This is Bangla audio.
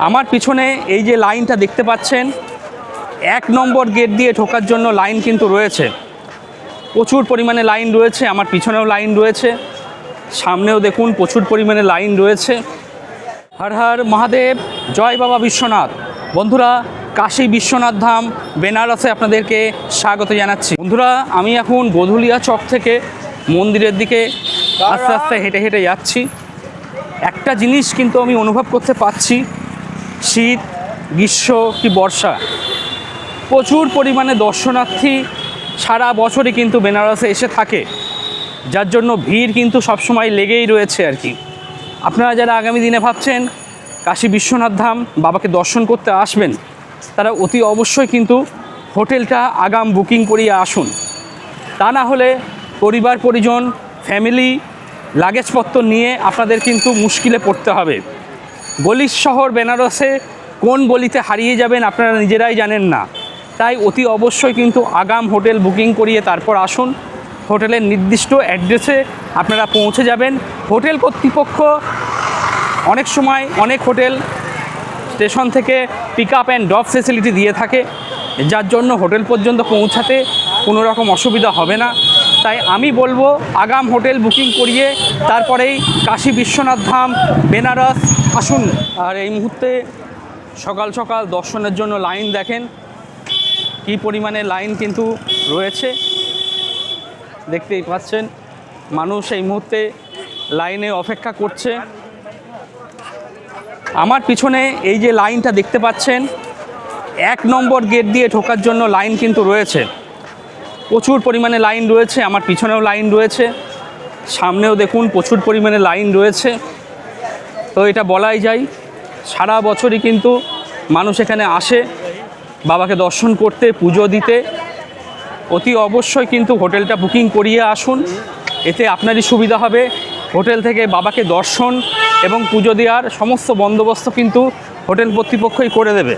আমার পিছনে এই যে লাইনটা দেখতে পাচ্ছেন, 1 নম্বর গেট দিয়ে ঢোকার জন্য লাইন কিন্তু রয়েছে, প্রচুর পরিমাণে লাইন রয়েছে। আমার পিছনেও লাইন রয়েছে, সামনেও দেখুন প্রচুর পরিমাণে লাইন রয়েছে। হর হর মহাদেব, জয় বাবা বিশ্বনাথ। বন্ধুরা, কাশী বিশ্বনাথ ধাম বেনারসে আপনাদেরকে স্বাগত জানাচ্ছি। বন্ধুরা, আমি এখন গোধুলিয়া চক থেকে মন্দিরের দিকে আস্তে আস্তে হেঁটে হেঁটে যাচ্ছি। একটা জিনিস কিন্তু আমি অনুভব করতে পারছি, শীত, গ্রীষ্ম কি বর্ষা, প্রচুর পরিমাণে দর্শনার্থী সারা বছরই কিন্তু বেনারসে এসে থাকে, যার জন্য ভিড় কিন্তু সবসময় লেগেই রয়েছে আর কি। আপনারা যারা আগামী দিনে ভাবছেন কাশী বিশ্বনাথ ধাম বাবাকে দর্শন করতে আসবেন, তারা অতি অবশ্যই কিন্তু হোটেলটা আগাম বুকিং করিয়ে আসুন। তা না হলে পরিবার পরিজন, ফ্যামিলি, লাগেজপত্র নিয়ে আপনাদের কিন্তু মুশকিলে পড়তে হবে। গলির শহর বেনারসে কোন গলিতে হারিয়ে যাবেন আপনারা নিজেরাই জানেন না। তাই অতি অবশ্যই কিন্তু আগাম হোটেল বুকিং করিয়ে তারপর আসুন। হোটেলের নির্দিষ্ট অ্যাড্রেসে আপনারা পৌঁছে যাবেন। হোটেল কর্তৃপক্ষ অনেক সময় অনেক হোটেল স্টেশন থেকে pick up and drop facility দিয়ে থাকে, যার জন্য হোটেল পর্যন্ত পৌঁছাতে কোনো রকম অসুবিধা হবে না। তাই আমি বলবো আগাম হোটেল বুকিং করিয়ে তারপরেই কাশী বিশ্বনাথ ধাম বেনারস আসুন। আর এই মুহূর্তে সকাল সকাল দর্শনের জন্য লাইন দেখেন কী পরিমাণে লাইন কিন্তু রয়েছে, দেখতেই পাচ্ছেন। মানুষ এই মুহূর্তে লাইনে অপেক্ষা করছে। আমার পিছনে এই যে লাইনটা দেখতে পাচ্ছেন, 1 নম্বর গেট দিয়ে ঢোকার জন্য লাইন কিন্তু রয়েছে, প্রচুর পরিমাণে লাইন রয়েছে। আমার পিছনেও লাইন রয়েছে, সামনেও দেখুন প্রচুর পরিমাণে লাইন রয়েছে। তো এটা বলাই যায় সারা বছরই কিন্তু মানুষ এখানে আসে বাবাকে দর্শন করতে, পুজো দিতে। অতি অবশ্যই কিন্তু হোটেলটা বুকিং করিয়ে আসুন, এতে আপনারই সুবিধা হবে। হোটেল থেকে বাবাকে দর্শন এবং পুজো দেওয়ার সমস্ত বন্দোবস্ত কিন্তু হোটেল কর্তৃপক্ষই করে দেবে।